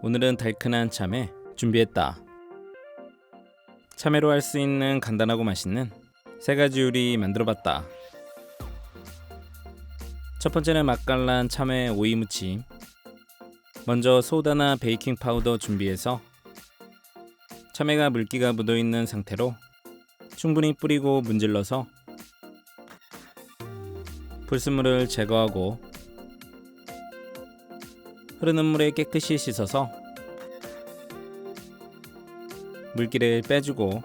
오늘은 달큰한 참외 준비했다. 참외로 할 수 있는 간단하고 맛있는 세 가지 요리 만들어봤다. 첫 번째는 맛깔난 참외 오이 무침. 먼저 소다나 베이킹 파우더 준비해서 참외가 물기가 묻어있는 상태로 충분히 뿌리고 문질러서 불순물을 제거하고 흐르는 물에 깨끗이 씻어서 물기를 빼주고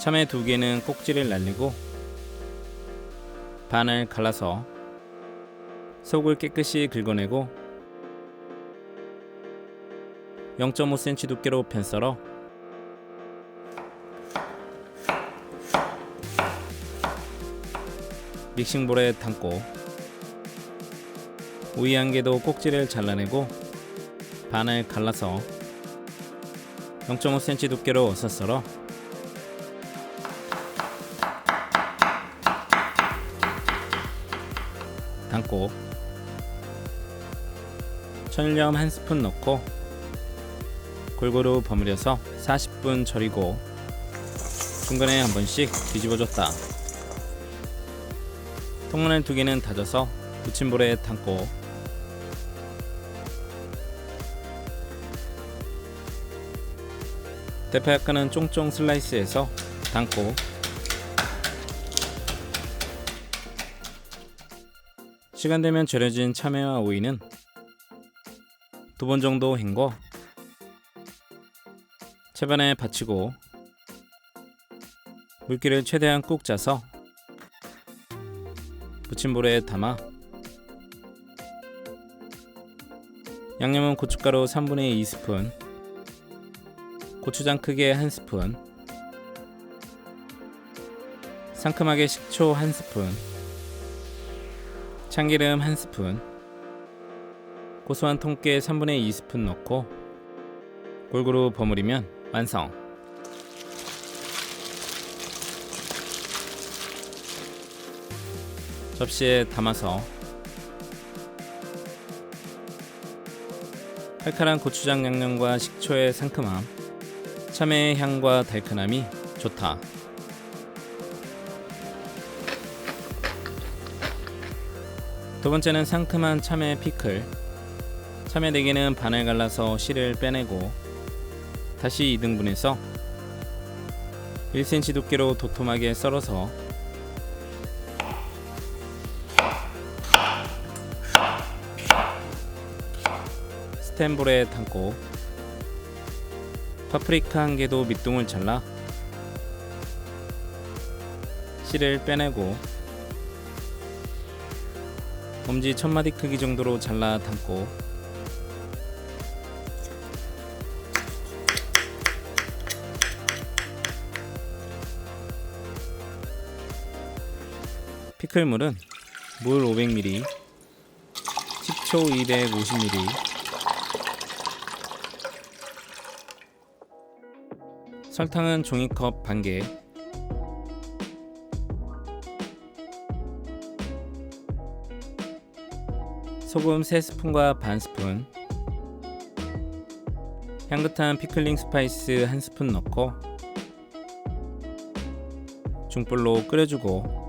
참외 2개는 꼭지를 날리고 반을 갈라서 속을 깨끗이 긁어내고 0.5cm 두께로 편썰어 믹싱볼에 담고 오이 1개도 꼭지를 잘라내고 반을 갈라서 0.5cm 두께로 어서 썰어 담고 천일염 1스푼 넣고 골고루 버무려서 40분 절이고 중간에 한 번씩 뒤집어줬다. 통마늘 2개는 다져서 무침볼에 담고 대파 약간은 쫑쫑 슬라이스해서 담고 시간 되면 절여진 참외와 오이는 2번 정도 헹궈 채반에 받치고 물기를 최대한 꾹 짜서 무침볼에 담아 양념은 고춧가루 3분의 2스푼, 고추장 크게 1스푼, 상큼하게 식초 1스푼, 참기름 1스푼, 고소한 통깨 3분의 2스푼 넣고 골고루 버무리면 완성. 접시에 담아서 칼칼한 고추장 양념과 식초의 상큼함, 참외의 향과 달큰함이 좋다. 두 번째는 상큼한 참외 피클. 참외 4개는 반을 갈라서 씨를 빼내고 다시 2등분해서 1cm 두께로 도톰하게 썰어서 스텐볼에 담고 파프리카 1개도 밑둥을 잘라 씨를 빼내고 엄지 1000마디 크기 정도로 잘라 담고 피클물은 물 500ml, 식초 250ml, 설탕은 종이컵 반개, 소금 3스푼과 반스푼, 향긋한 피클링 스파이스 1스푼 넣고 중불로 끓여주고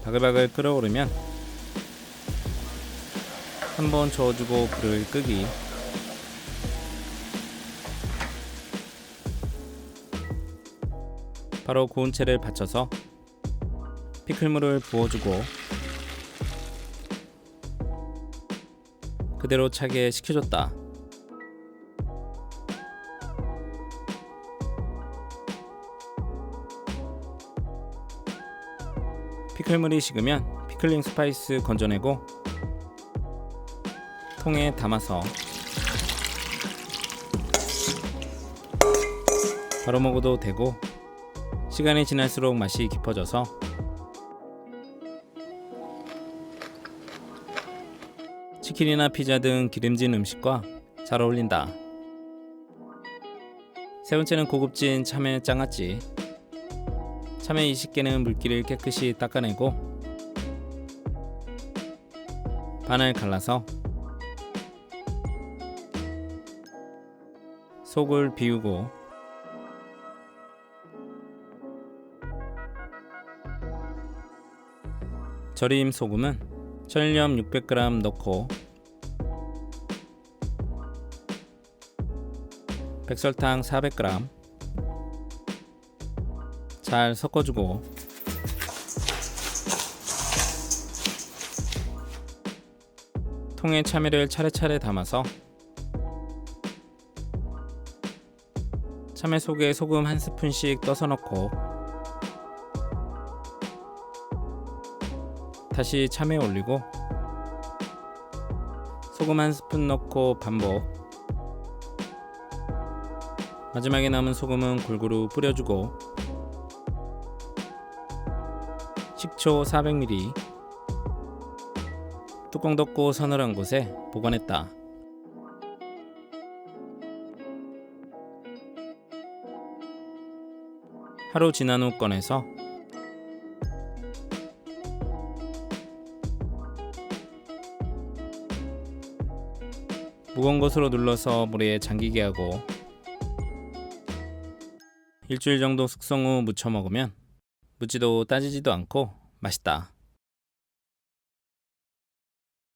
바글바글 끓어오르면 한번 저어주고 불을 끄기. 바로 고운 채를 받쳐서 피클물을 부어주고 그대로 차게 식혀줬다. 피클물이 식으면 피클링 스파이스 건져내고 통에 담아서 바로 먹어도 되고 시간이 지날수록 맛이 깊어져서 치킨이나 피자 등 기름진 음식과 잘 어울린다. 세 번째는 고급진 참외 장아찌. 참외 20개는 물기를 깨끗이 닦아내고 반을 갈라서 속을 비우고 절임 소금은 천일염 600g 넣고 백설탕 400g 잘 섞어주고 통에 참외를 차례차례 담아서 참외 속에 소금 한 스푼씩 떠서 넣고 다시 참외 올리고 소금 한 스푼 넣고 반복. 마지막에 남은 소금은 골고루 뿌려주고 식초 400ml 뚜껑 덮고 서늘한 곳에 보관했다. 하루 지난 후 꺼내서 무거운 것으로 눌러서 물에 잠기게 하고 일주일 정도 숙성 후 무쳐 먹으면 묻지도 따지지도 않고 맛있다.